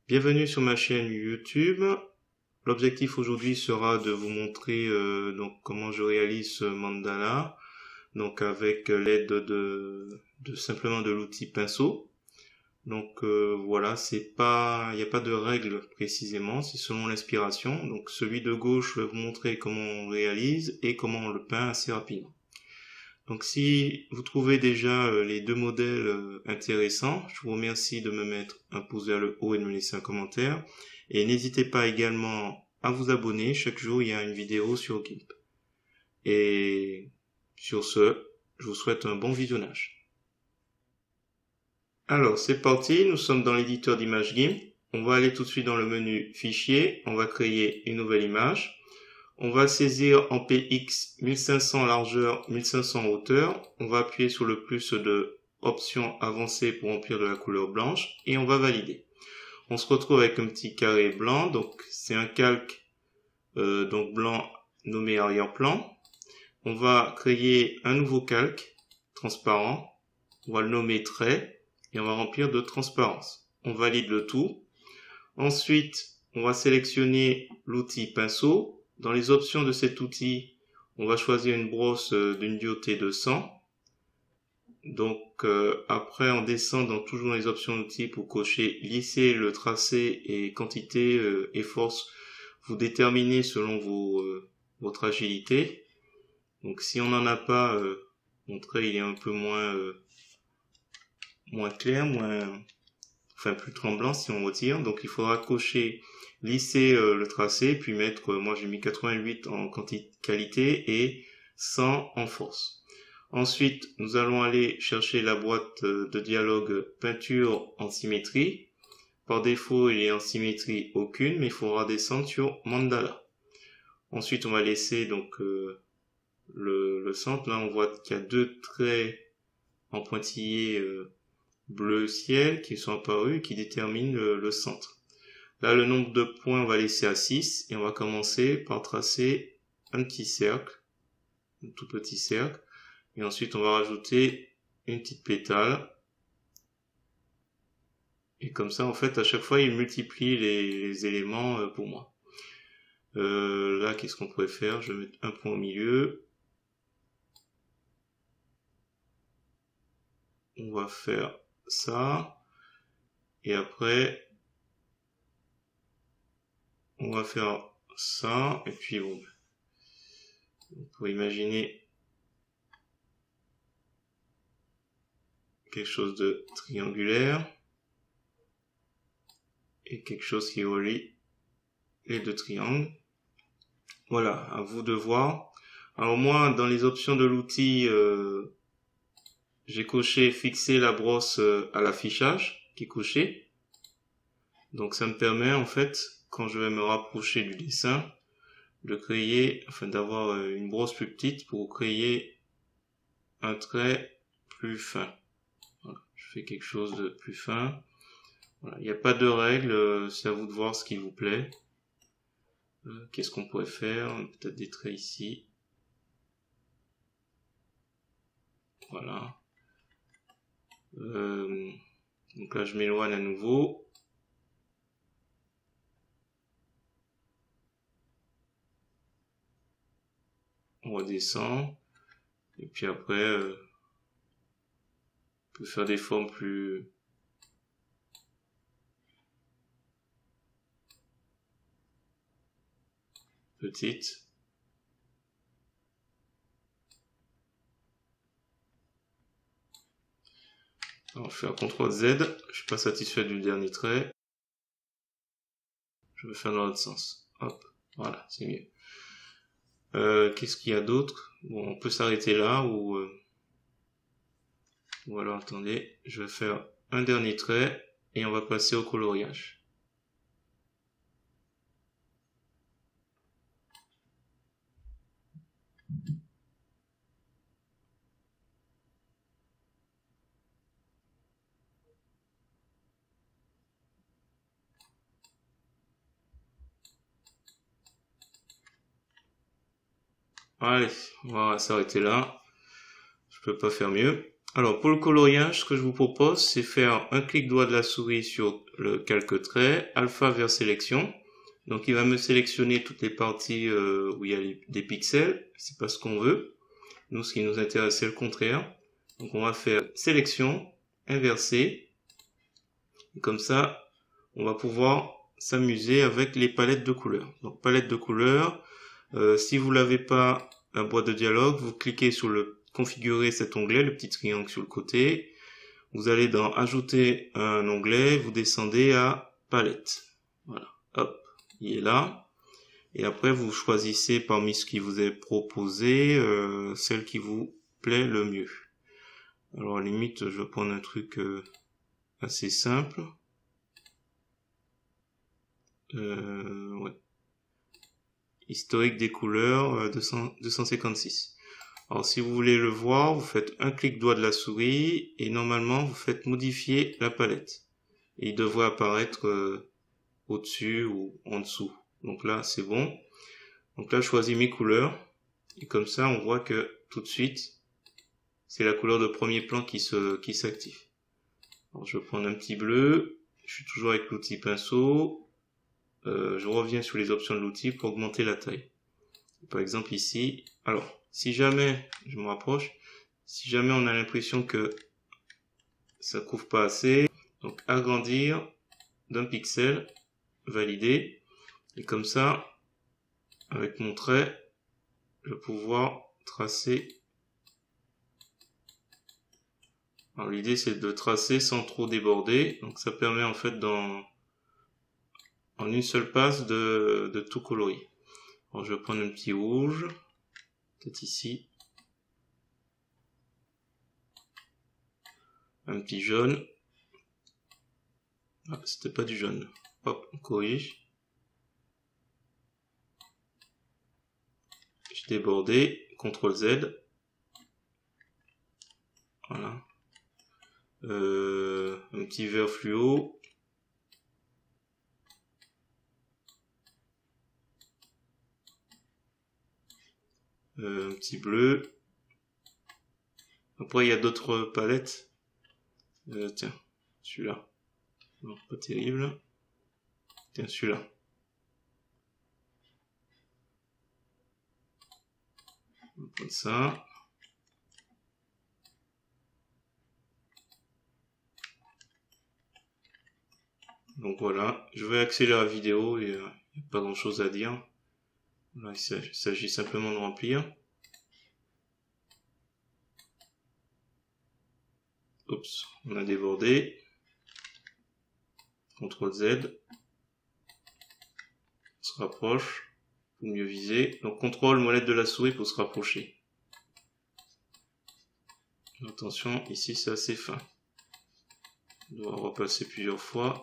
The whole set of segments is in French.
Bienvenue sur ma chaîne YouTube. L'objectif aujourd'hui sera de vous montrer donc comment je réalise ce mandala, donc avec l'aide de simplement de l'outil pinceau. Donc voilà, il n'y a pas de règle précisément, c'est selon l'inspiration. Donc celui de gauche, je vais vous montrer comment on réalise et comment on le peint assez rapidement. Donc si vous trouvez déjà les deux modèles intéressants, je vous remercie de me mettre un pouce vers le haut et de me laisser un commentaire. Et n'hésitez pas également à vous abonner, chaque jour il y a une vidéo sur GIMP. Et sur ce, je vous souhaite un bon visionnage. Alors c'est parti, nous sommes dans l'éditeur d'images GIMP. On va aller tout de suite dans le menu Fichier, on va créer une nouvelle image. On va saisir en PX 1500 largeur, 1500 hauteur. On va appuyer sur le plus de options avancées pour remplir de la couleur blanche et on va valider. On se retrouve avec un petit carré blanc, donc c'est un calque donc blanc nommé arrière-plan. On va créer un nouveau calque transparent. On va le nommer trait et on va remplir de transparence. On valide le tout. Ensuite, on va sélectionner l'outil pinceau. Dans les options de cet outil, on va choisir une brosse d'une dureté de 100. Donc après, on descend toujours dans les options d'outils pour cocher lisser le tracé et quantité et force. Vous déterminez selon votre agilité. Donc si on n'en a pas, mon trait il est un peu moins clair, plus tremblant si on retire. Donc il faudra cocher lisser le tracé, puis mettre, moi j'ai mis 88 en qualité et 100 en force. Ensuite, nous allons aller chercher la boîte de dialogue peinture en symétrie. Par défaut, il est en symétrie aucune, mais il faudra descendre sur mandala. Ensuite, on va laisser donc le centre. Là, on voit qu'il y a deux traits en pointillé bleu ciel qui sont apparus et qui déterminent le centre. Là, le nombre de points, on va laisser à 6 et on va commencer par tracer un petit cercle, un tout petit cercle. Et ensuite, on va rajouter une petite pétale. Et comme ça, en fait, à chaque fois, il multiplie les éléments pour moi. Là, qu'est-ce qu'on pourrait faire? Je vais mettre un point au milieu. On va faire ça. Et après, on va faire ça. Et puis, bon, on pourrait imaginer quelque chose de triangulaire et quelque chose qui relie les deux triangles. Voilà, à vous de voir. Alors moi, dans les options de l'outil, j'ai coché fixer la brosse à l'affichage, qui est coché. Donc ça me permet en fait, quand je vais me rapprocher du dessin, de créer, d'avoir une brosse plus petite pour créer un trait plus fin. Voilà, je fais quelque chose de plus fin. Voilà, il n'y a pas de règle, c'est à vous de voir ce qui vous plaît. Qu'est-ce qu'on pourrait faire? Peut-être des traits ici. Voilà. Donc là, je m'éloigne à nouveau. On redescend. Et puis après, on peut faire des formes plus petites. Alors, je fais un CTRL Z. Je suis pas satisfait du dernier trait. Je vais faire dans l'autre sens. Hop, voilà, c'est mieux. Qu'est-ce qu'il y a d'autre? Bon, on peut s'arrêter là ou alors attendez, je vais faire un dernier trait et on va passer au coloriage. Allez, on va s'arrêter là. Je peux pas faire mieux. Alors pour le coloriage, ce que je vous propose, c'est faire un clic droit de la souris sur le calque trait, alpha vers sélection. Donc il va me sélectionner toutes les parties où il y a des pixels, c'est pas ce qu'on veut. Nous, ce qui nous intéresse, c'est le contraire. Donc on va faire sélection, inverser. Et comme ça, on va pouvoir s'amuser avec les palettes de couleurs. Donc palette de couleurs, si vous l'avez pas, la boîte de dialogue, vous cliquez sur le configurer cet onglet, le petit triangle sur le côté. Vous allez dans ajouter un onglet, vous descendez à palette. Voilà, hop, il est là. Et après, vous choisissez parmi ce qui vous est proposé, celle qui vous plaît le mieux. Alors, à la limite, je vais prendre un truc assez simple. Ouais. Historique des couleurs, 256. Alors, si vous voulez le voir, vous faites un clic droit de la souris et normalement, vous faites modifier la palette. Et il devrait apparaître au-dessus ou en dessous. Donc là, c'est bon. Donc là, je choisis mes couleurs. Et comme ça, on voit que tout de suite, c'est la couleur de premier plan qui s'active. Alors, je vais prendre un petit bleu. Je suis toujours avec l'outil pinceau. Je reviens sur les options de l'outil pour augmenter la taille. Par exemple ici. Alors, si jamais, je me rapproche, si jamais on a l'impression que ça couvre pas assez, donc agrandir d'un pixel, valider. Et comme ça, avec mon trait, je vais pouvoir tracer. Alors l'idée c'est de tracer sans trop déborder, donc ça permet en fait en une seule passe de tout colorier. Alors je vais prendre un petit rouge, peut-être ici, un petit jaune. Ah, c'était pas du jaune. Hop, on corrige. J'ai débordé, CTRL Z. Voilà. Un petit vert fluo. Un petit bleu. Après, il y a d'autres palettes. Tiens, celui-là. Non, pas terrible. Tiens, celui-là. On va prendre ça. Donc voilà, je vais accélérer la vidéo et il n'y a pas grand chose à dire. Là, il s'agit simplement de remplir. Oups, on a débordé. CTRL Z. On se rapproche pour mieux viser. Donc CTRL molette de la souris pour se rapprocher. Attention, ici c'est assez fin. On doit repasser plusieurs fois.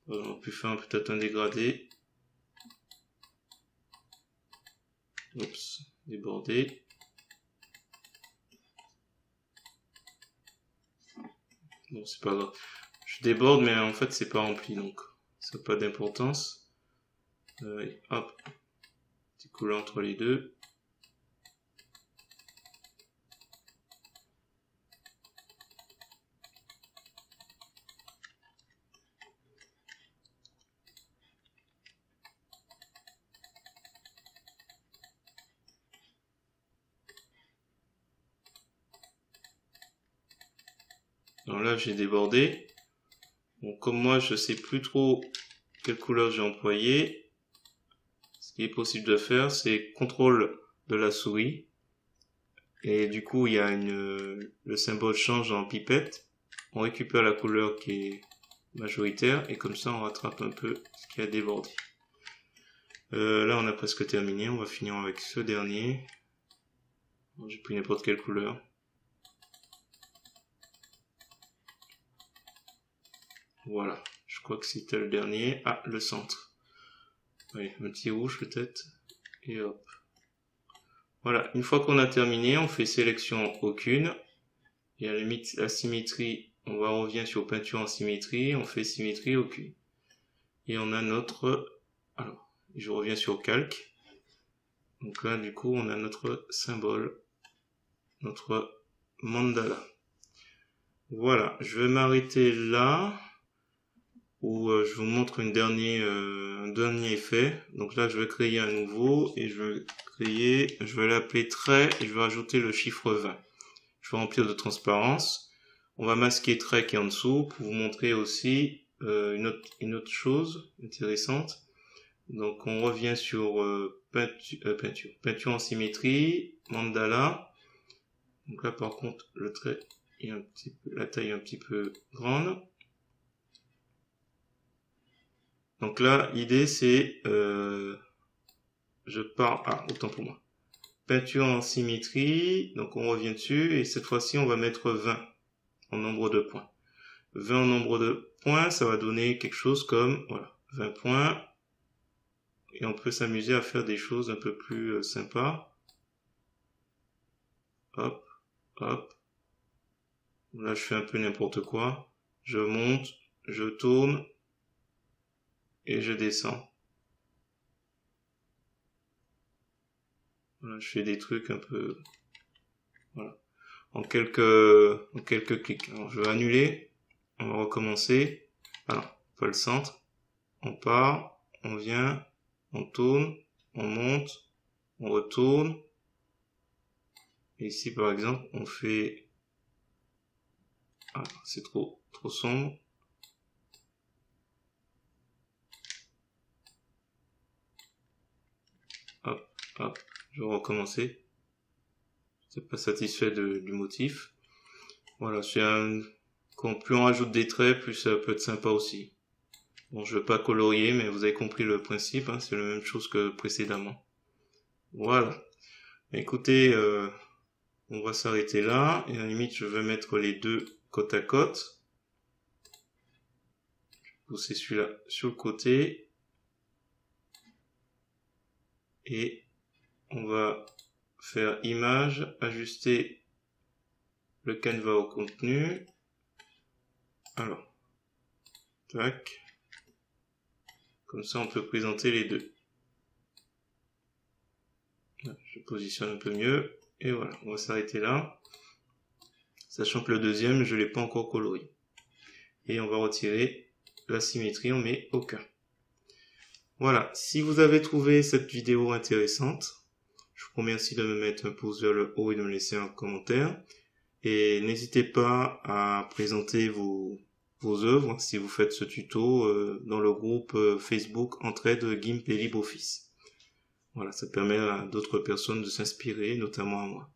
On a pu faire peut-être un dégradé. Oups, débordé. Bon, c'est pas grave. Je déborde, mais en fait, c'est pas rempli, donc ça n'a pas d'importance. Hop, petit couleur entre les deux. Alors là, j'ai débordé. Donc, comme moi, je sais plus trop quelle couleur j'ai employé, ce qui est possible de faire, c'est CTRL de la souris. Et du coup, il y a le symbole change en pipette. On récupère la couleur qui est majoritaire et comme ça, on rattrape un peu ce qui a débordé. Là, on a presque terminé. On va finir avec ce dernier. J'ai pris n'importe quelle couleur. Voilà, je crois que c'était le dernier. Ah, le centre. Oui, un petit rouge peut-être. Et hop. Voilà, une fois qu'on a terminé, on fait sélection aucune. Et à la limite, la symétrie, on va revenir sur peinture en symétrie. On fait symétrie aucune. Et on a notre... Alors, je reviens sur calque. Donc là, du coup, on a notre symbole, notre mandala. Voilà, je vais m'arrêter là, où je vous montre un dernier effet. Donc là, je vais créer un nouveau, et je vais l'appeler trait, et je vais rajouter le chiffre 20. Je vais remplir de transparence. On va masquer trait qui est en dessous, pour vous montrer aussi une autre chose intéressante. Donc on revient sur peinture en symétrie, mandala. Donc là par contre le trait est la taille est un petit peu grande. Donc là l'idée c'est je pars autant pour moi. Peinture en symétrie, donc on revient dessus et cette fois-ci on va mettre 20 en nombre de points. 20 en nombre de points, ça va donner quelque chose comme voilà, 20 points. Et on peut s'amuser à faire des choses un peu plus sympas. Hop, hop. Là, je fais un peu n'importe quoi. Je monte, je tourne et je descends. Voilà, je fais des trucs un peu... Voilà. En quelques clics. Alors, je vais annuler. On va recommencer. Alors, pas le centre. On part, on vient, on tourne, on monte, on retourne. Et ici, par exemple, on fait... Ah, c'est trop sombre. Hop, hop, je vais recommencer. Je n'étais pas satisfait du motif. Voilà, plus on rajoute des traits, plus ça peut être sympa aussi. Bon, je ne vais pas colorier, mais vous avez compris le principe, hein, c'est la même chose que précédemment. Voilà. Écoutez, on va s'arrêter là. Et à la limite, je vais mettre les deux côte à côte. Je vais pousser celui-là sur le côté. Et on va faire image, ajuster le canevas au contenu. Alors, tac. Comme ça, on peut présenter les deux. Je positionne un peu mieux. Et voilà, on va s'arrêter là. Sachant que le deuxième, je ne l'ai pas encore coloré. Et on va retirer la symétrie, on met aucun. Voilà, si vous avez trouvé cette vidéo intéressante, je vous remercie de me mettre un pouce vers le haut et de me laisser un commentaire. Et n'hésitez pas à présenter vos œuvres si vous faites ce tuto dans le groupe Facebook Entraide GIMP et LibreOffice. Voilà, ça permet à d'autres personnes de s'inspirer, notamment à moi.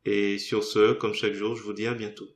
Et sur ce, comme chaque jour, je vous dis à bientôt.